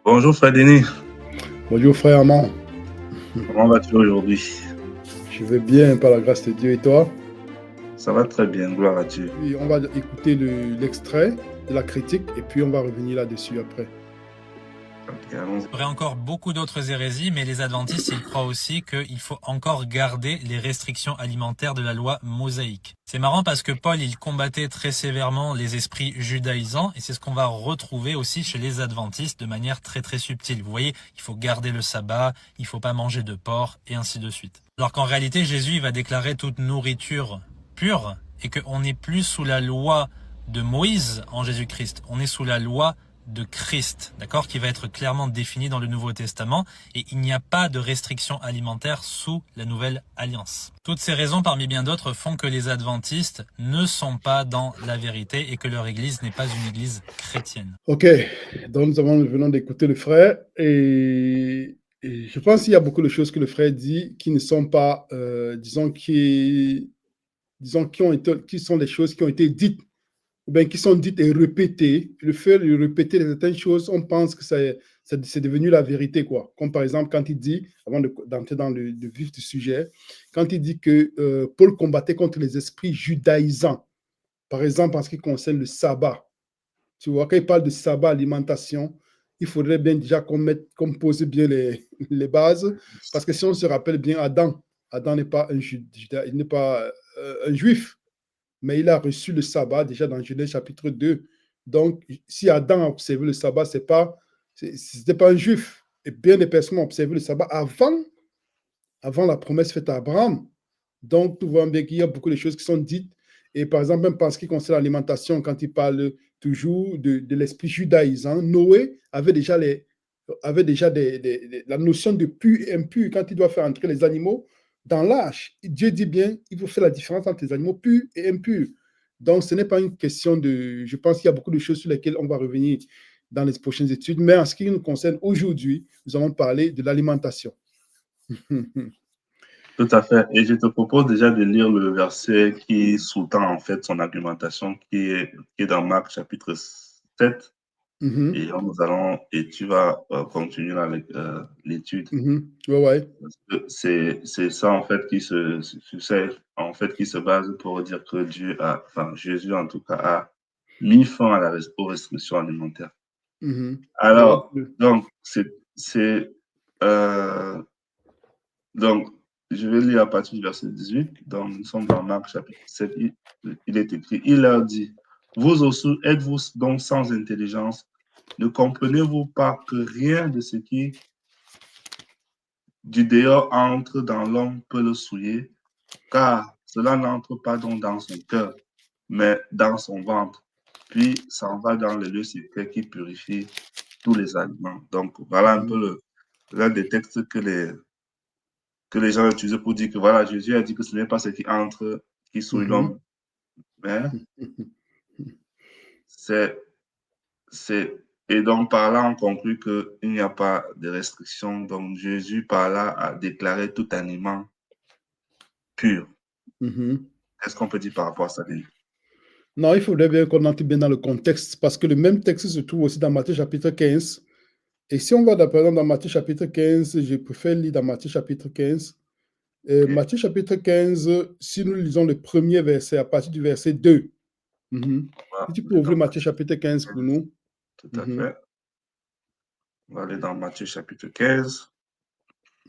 Bonjour frère Denis, Bonjour frère Armand, comment vas-tu aujourd'hui? je vais bien par la grâce de Dieu et toi? Ça va très bien, gloire à Dieu. Et on va écouter l'extrait de la critique et puis on va revenir là-dessus après. Ok, allons-y. Il y aurait encore beaucoup d'autres hérésies, mais les adventistes, ils croient aussi qu'il faut encore garder les restrictions alimentaires de la loi mosaïque. C'est marrant parce que Paul, il combattait très sévèrement les esprits judaïsants, et c'est ce qu'on va retrouver aussi chez les adventistes de manière très très subtile. Vous voyez, il faut garder le sabbat, il faut pas manger de porc, et ainsi de suite. Alors qu'en réalité, Jésus, il va déclarer toute nourriture pure, et qu'on n'est plus sous la loi de Moïse en Jésus-Christ, on est sous la loi de Christ, d'accord, qui va être clairement défini dans le Nouveau Testament, et il n'y a pas de restrictions alimentaires sous la Nouvelle Alliance. Toutes ces raisons, parmi bien d'autres, font que les adventistes ne sont pas dans la vérité et que leur église n'est pas une église chrétienne. Ok, donc nous venons d'écouter le frère et je pense qu'il y a beaucoup de choses que le frère dit qui ne sont pas, qui sont des choses qui ont été dites ou bien qui sont dites et répétées. Le fait de répéter certaines choses, on pense que c'est devenu la vérité, quoi. Comme par exemple, quand il dit, avant d'entrer dans le vif du sujet, quand il dit que Paul combattait contre les esprits judaïsants, par exemple en ce qui concerne le sabbat. Tu vois, quand il parle de sabbat, alimentation, il faudrait bien déjà qu'on pose bien les bases, parce que si on se rappelle bien, Adam n'est pas il n'est pas un juif, mais il a reçu le sabbat déjà dans Genèse chapitre 2. Donc, si Adam a observé le sabbat, c'était pas un juif. Et bien des personnes ont observé le sabbat avant la promesse faite à Abraham. Donc, tu vois bien qu'il y a beaucoup de choses qui sont dites. Et par exemple, même parce qui concerne l'alimentation, quand il parle toujours de l'esprit judaïsant, Noé avait déjà la notion de pur et impur quand il doit faire entrer les animaux dans l'arche. Dieu dit bien, il faut faire la différence entre les animaux purs et impurs. Donc, ce n'est pas une question de... Je pense qu'il y a beaucoup de choses sur lesquelles on va revenir dans les prochaines études. Mais en ce qui nous concerne aujourd'hui, nous allons parler de l'alimentation. Tout à fait. Et je te propose déjà de lire le verset qui sous-tend en fait son argumentation qui est dans Marc chapitre 7. Et et tu vas continuer avec l'étude. Ouais, ouais. C'est ça en fait qui se base pour dire que Jésus en tout cas a mis fin aux restrictions alimentaires. Alors, donc, euh, donc, je vais lire à partir du verset 18. Donc, nous sommes dans Marc chapitre 7. Il est écrit, il leur dit, vous aussi, êtes-vous donc sans intelligence? Ne comprenez-vous pas que rien de ce qui du dehors entre dans l'homme peut le souiller, car cela n'entre pas donc dans son cœur, mais dans son ventre, puis s'en va dans le lieu secret qui purifie tous les aliments. Donc, voilà un peu l'un des textes que les gens utilisent pour dire que voilà, Jésus a dit que ce n'est pas ce qui entre qui souille l'homme, mais c'est. Et donc, par là, on conclut qu'il n'y a pas de restriction. Donc, Jésus, par là, a déclaré tout aliment pur. Qu'est-ce qu'on peut dire par rapport à ça, Denis? Non, il faudrait bien qu'on entre bien dans le contexte, parce que le même texte se trouve aussi dans Matthieu chapitre 15. Et si on va par exemple dans Matthieu chapitre 15, je préfère lire dans Matthieu chapitre 15. Ok. Matthieu chapitre 15, si nous lisons le premier verset, à partir du verset 2. Si tu peux ouvrir Matthieu chapitre 15 pour nous. Tout à fait. On va aller dans Matthieu chapitre 15.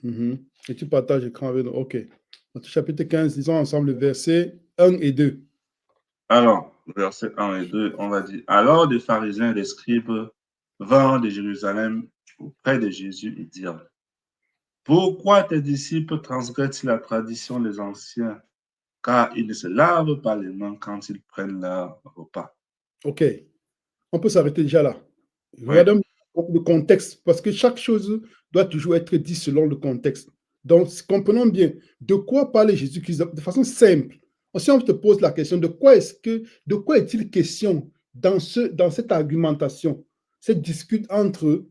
Et tu partages l'écran avec nous. OK. Matthieu chapitre 15, lisons ensemble le verset 1 et 2. Alors, versets 1 et 2, on va dire, alors des pharisiens et des scribes vinrent de Jérusalem auprès de Jésus et dirent, pourquoi tes disciples transgressent la tradition des anciens, car ils ne se lavent pas les mains quand ils prennent leur repas? OK. On peut s'arrêter déjà là. Oui. Regardons le contexte, parce que chaque chose doit toujours être dit selon le contexte. Donc, comprenons bien de quoi parle Jésus-Christ de façon simple. Si on te pose la question de quoi est-il question dans cette argumentation, cette dispute entre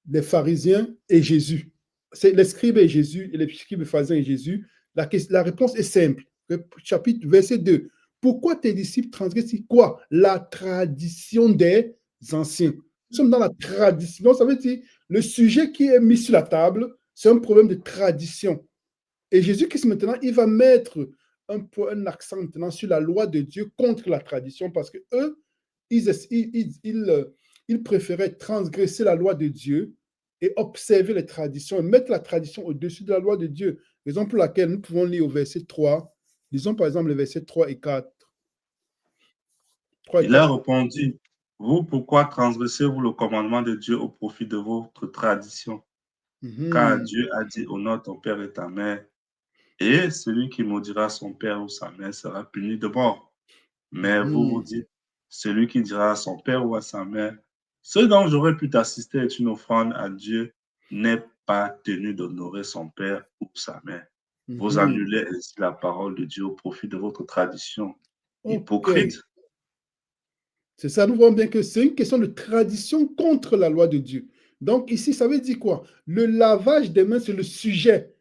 les pharisiens et Jésus, c'est les scribes et Jésus, et les scribes et pharisiens et Jésus, la réponse est simple. Chapitre verset 2. Pourquoi tes disciples transgressent quoi? La tradition des anciens. Nous sommes dans la tradition. Ça veut dire, le sujet qui est mis sur la table, c'est un problème de tradition. Et Jésus-Christ, maintenant, il va mettre un accent maintenant sur la loi de Dieu contre la tradition, parce que eux, ils préféraient transgresser la loi de Dieu et observer les traditions, et mettre la tradition au-dessus de la loi de Dieu. Raison pour laquelle nous pouvons lire au verset 3, disons par exemple les versets 3 et 4. 3 et Il a 4. répondu, vous, pourquoi transgressez-vous le commandement de Dieu au profit de votre tradition? Car Dieu a dit, honore ton père et ta mère, et celui qui maudira son père ou sa mère sera puni de mort. Mais vous vous dites, celui qui dira à son père ou à sa mère, ce dont j'aurais pu t'assister est une offrande à Dieu, n'est pas tenu d'honorer son père ou sa mère. Vous annulez ainsi la parole de Dieu au profit de votre tradition. Hypocrite. Okay. C'est ça, nous voyons bien que c'est une question de tradition contre la loi de Dieu. Donc ici, ça veut dire quoi? Le lavage des mains, c'est le sujet.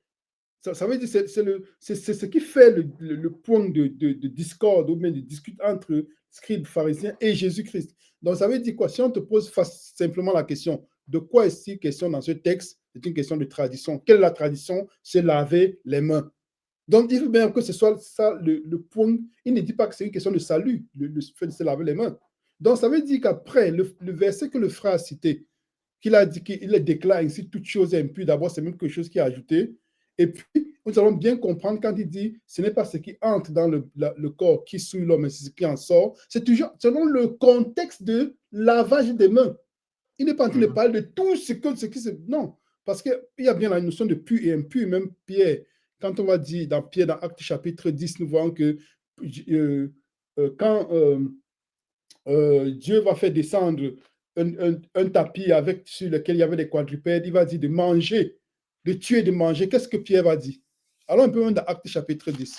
Ça veut dire c'est ce qui fait le point de discorde ou bien de dispute entre scribes, pharisiens et Jésus-Christ. Donc ça veut dire quoi? Si on te pose simplement la question, de quoi est-il question dans ce texte? C'est une question de tradition. Quelle est la tradition? C'est laver les mains. Donc il faut bien que ce soit ça le point. Il ne dit pas que c'est une question de salut, le fait de se laver les mains. Donc ça veut dire qu'après, le verset que le frère a cité, qu'il a dit qu'il déclare ainsi toute chose impure, d'abord c'est même quelque chose qui est ajouté. Et puis, nous allons bien comprendre quand il dit ce n'est pas ce qui entre dans le corps qui souille l'homme, mais c'est ce qui en sort. C'est toujours selon le contexte de lavage des mains. Il n'est pas en train de parler de tout ce qui se. Non, parce qu'il y a bien la notion de pur et impur, même Pierre. Quand on va dire dans Pierre, dans Actes chapitre 10, nous voyons que quand Dieu va faire descendre un tapis sur lequel il y avait des quadrupèdes, il va dire de manger, de tuer, de manger. Qu'est-ce que Pierre va dire? Alors un peu même dans Actes chapitre 10.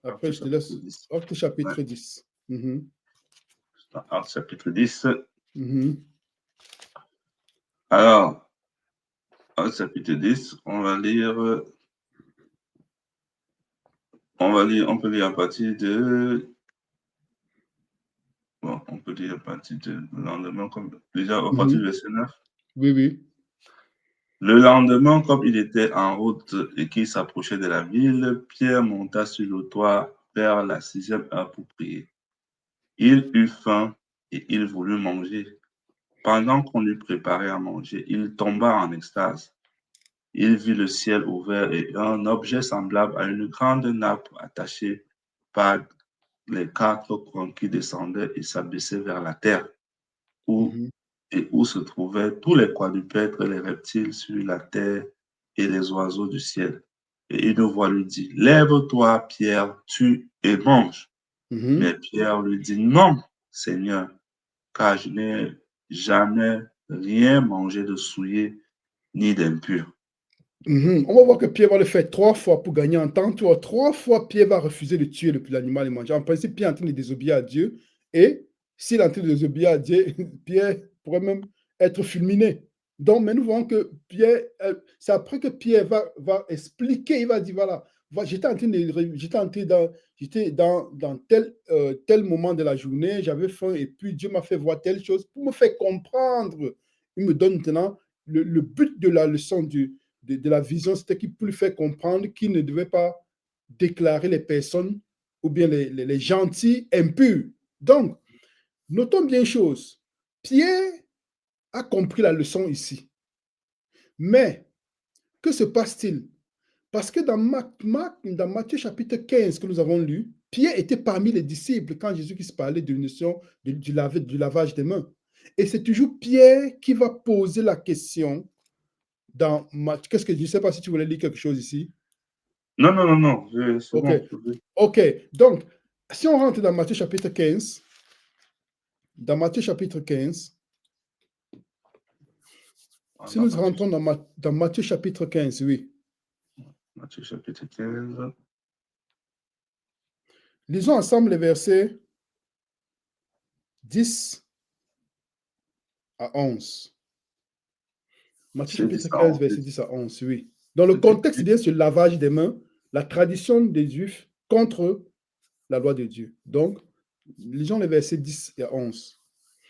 Après, je te laisse. Actes chapitre 10. Actes chapitre 10. Alors, Actes chapitre 10, on peut lire à partir de. Bon, on peut lire à partir de le lendemain, comme déjà à partir du verset 9. Oui, oui. Le lendemain, comme il était en route et qu'il s'approchait de la ville, Pierre monta sur le toit vers la 6e heure pour prier. Il eut faim et il voulut manger. Pendant qu'on lui préparait à manger, il tomba en extase. Il vit le ciel ouvert et un objet semblable à une grande nappe attachée par les 4 coins qui descendaient et s'abaissaient vers la terre, où se trouvaient tous les quadrupèdes, les reptiles sur la terre et les oiseaux du ciel. Et une voix lui dit, lève-toi, Pierre, tue et mange. Mais Pierre lui dit, non, Seigneur, car je n'ai jamais rien mangé de souillé ni d'impur. On va voir que Pierre va le faire 3 fois pour gagner en temps. 3 fois, Pierre va refuser de tuer l'animal et manger. En principe, Pierre est en train de désobéir à Dieu. Et s'il est en train de désobéir à Dieu, Pierre pourrait même être fulminé. Donc, mais nous voyons que Pierre, c'est après que Pierre va expliquer, il va dire, voilà, j'étais dans tel moment de la journée, j'avais faim et puis Dieu m'a fait voir telle chose pour me faire comprendre. Il me donne maintenant le but de la leçon de la vision, c'était qu'il lui faire comprendre qu'il ne devait pas déclarer les personnes ou bien les gentils impurs. Donc, notons bien une chose. Pierre a compris la leçon ici. Mais, que se passe-t-il? Parce que dans Matthieu chapitre 15 que nous avons lu, Pierre était parmi les disciples quand Jésus-Christ parlait de la notion du lavage des mains. Et c'est toujours Pierre qui va poser la question dans Matthieu. Qu'est-ce que je ne sais pas si tu voulais lire quelque chose ici? Non. Ok. Ok. Donc, si on rentre dans Matthieu chapitre 15, si nous rentrons dans Matthieu chapitre 15, oui. Matthieu chapitre 15. Lisons ensemble les versets 10 à 11. Matthieu chapitre 15, verset 10 à 11, oui. Dans le contexte, c'est bien ce lavage des mains, la tradition des Juifs contre la loi de Dieu. Donc, lisons les versets 10 et 11.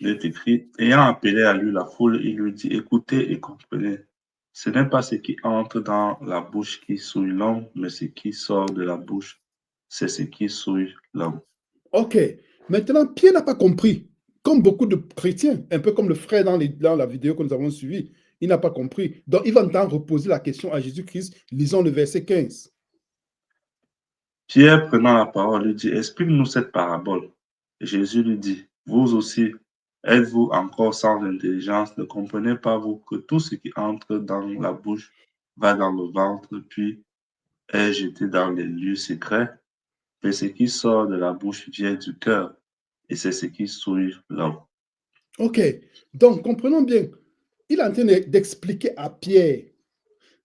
Il est écrit, ayant appelé à lui la foule, il lui dit, écoutez et comprenez. Ce n'est pas ce qui entre dans la bouche qui souille l'homme, mais ce qui sort de la bouche, c'est ce qui souille l'homme. Ok. Maintenant, Pierre n'a pas compris. Comme beaucoup de chrétiens, un peu comme le frère dans la vidéo que nous avons suivie, il n'a pas compris. Donc, il va maintenant reposer la question à Jésus-Christ. Lisons le verset 15. Pierre, prenant la parole, lui dit, explique-nous cette parabole. Et Jésus lui dit, vous aussi, êtes-vous encore sans intelligence? Ne comprenez pas, vous, que tout ce qui entre dans la bouche va dans le ventre, puis est jeté dans les lieux secrets? Mais ce qui sort de la bouche vient du cœur, et c'est ce qui souille l'homme. Ok. Donc, comprenons bien. Il est en train d'expliquer à Pierre.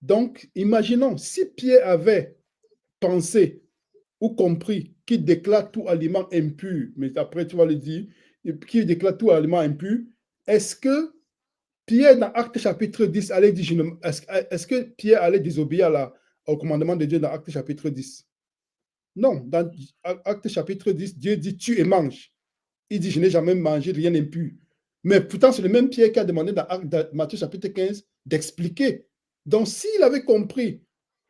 Donc, imaginons, si Pierre avait pensé ou compris qu'il déclare tout aliment impur, mais après tu vas le dire, qu'il déclare tout aliment impur, est-ce que Pierre, dans Acte chapitre 10, allait dire, est-ce que Pierre allait désobéir au commandement de Dieu dans Acte chapitre 10? Non, dans Acte chapitre 10, Dieu dit tue et mange. Il dit je n'ai jamais mangé rien d'impur. Mais pourtant, c'est le même Pierre qui a demandé dans Matthieu chapitre 15 d'expliquer. Donc, s'il avait compris,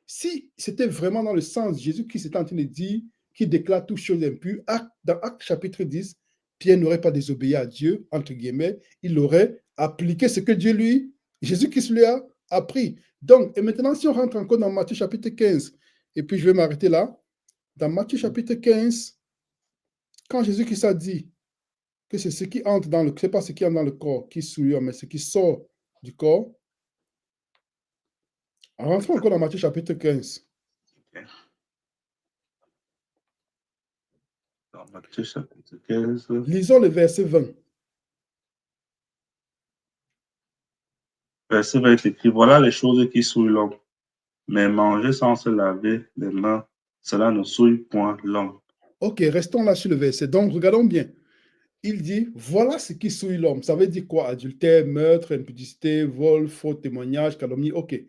si c'était vraiment dans le sens, Jésus-Christ était en train de dire qu'il déclare toutes choses impures, dans Acte chapitre 10, Pierre n'aurait pas désobéi à Dieu, entre guillemets, il aurait appliqué ce que Jésus-Christ lui a appris. Donc, et maintenant, si on rentre encore dans Matthieu chapitre 15, et puis je vais m'arrêter là, dans Matthieu chapitre 15, quand Jésus-Christ a dit que c'est ce qui entre dans c'est pas ce qui entre dans le corps qui souille, mais ce qui sort du corps. Rentrons encore dans Matthieu chapitre 15. Dans Matthieu chapitre 15. Lisons le verset 20. Verset 20 est écrit, voilà les choses qui souillent l'homme. Mais manger sans se laver les mains, cela ne souille point l'homme. Ok, restons là sur le verset. Donc, regardons bien. Il dit, voilà ce qui souille l'homme. Ça veut dire quoi? Adultère, meurtre, impudicité, vol, faux témoignage, calomnie. Ok.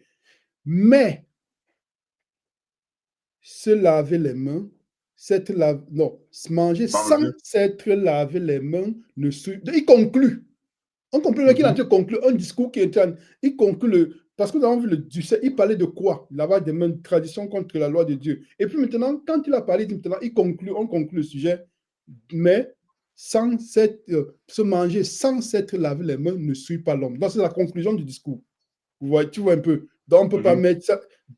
Mais, se laver les mains, manger sans s'être lavé les mains ne souille. Il conclut. On comprend qu'il a conclu un discours qui est il conclut parce que nous avons vu il parlait de quoi? Lavage des mains, tradition contre la loi de Dieu. Et puis maintenant, quand il a parlé, on conclut le sujet, mais se manger sans s'être lavé les mains ne suit pas l'homme. Donc c'est la conclusion du discours. Tu vois un peu. Donc on ne peut pas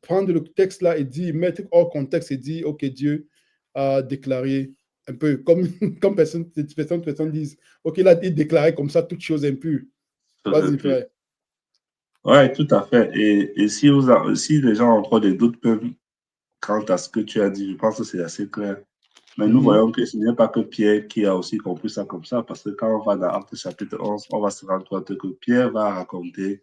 prendre le texte là et mettre hors contexte et dire, ok, Dieu a déclaré un peu comme personne disent, ok, là, il déclarait comme ça toutes choses impures. Vas-y, frère. Oui, tout à fait. Et si les gens ont encore des doutes quant à ce que tu as dit, je pense que c'est assez clair. Mais nous voyons que ce n'est pas que Pierre qui a aussi compris ça comme ça, parce que quand on va dans Actes chapitre 11, on va se rendre compte que Pierre va raconter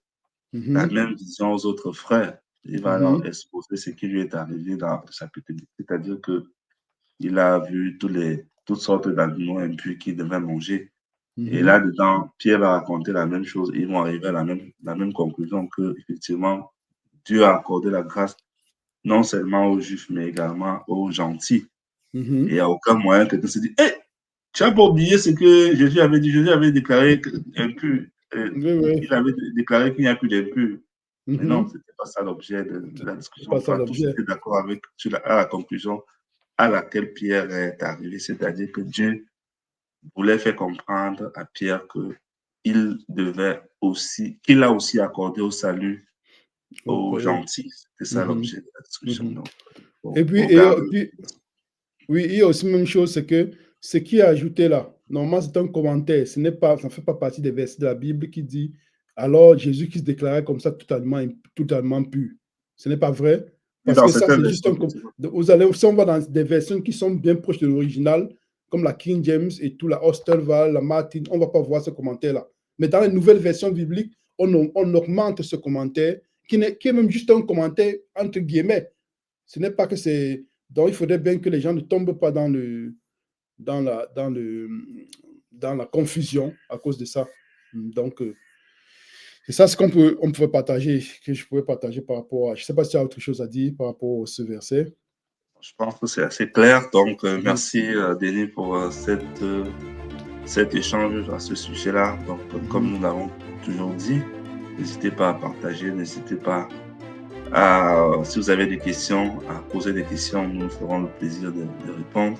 la même vision aux autres frères. Il va leur exposer ce qui lui est arrivé dans Actes chapitre 10. C'est-à-dire qu'il a vu toutes sortes d'animaux impurs qu'il devait manger. Et là-dedans, Pierre va raconter la même chose. Ils vont arriver à la même conclusion que, effectivement, Dieu a accordé la grâce non seulement aux Juifs, mais également aux gentils. Et il n'y a aucun moyen que quelqu'un se dise, hey, tu n'as pas oublié ce que Jésus avait dit. Jésus avait déclaré impur. Il avait déclaré qu'il n'y a plus d'impur. Mais non, ce n'était pas ça l'objet de la discussion. Enfin, tous étaient d'accord à la conclusion à laquelle Pierre est arrivé, c'est-à-dire que Dieu voulait faire comprendre à Pierre qu'il a aussi accordé au salut aux gentils. C'est ça l'objet de la discussion. Donc, et puis, oui, il y a aussi la même chose, c'est que ce qui est ajouté là, normalement c'est un commentaire, ça ne fait pas partie des versets de la Bible qui dit alors Jésus qui se déclarait comme ça totalement pur. Ce n'est pas vrai. Parce que ça, c'est juste si on va dans des versions qui sont bien proches de l'original, comme la King James et tout, la Osterval, la Martin, on ne va pas voir ce commentaire-là. Mais dans les nouvelles versions bibliques, on augmente ce commentaire, qui est même juste un commentaire entre guillemets. Ce n'est pas que c'est... Donc, il faudrait bien que les gens ne tombent pas dans la confusion à cause de ça. Donc, c'est ça ce on pouvait partager, que je pouvais partager par rapport à... Je ne sais pas si tu as autre chose à dire par rapport à ce verset. Je pense que c'est assez clair. Donc, merci, Denis, pour cet échange à ce sujet-là. Donc, comme nous l'avons toujours dit, n'hésitez pas à partager, n'hésitez pas à, si vous avez des questions, à poser des questions, nous nous ferons le plaisir de répondre.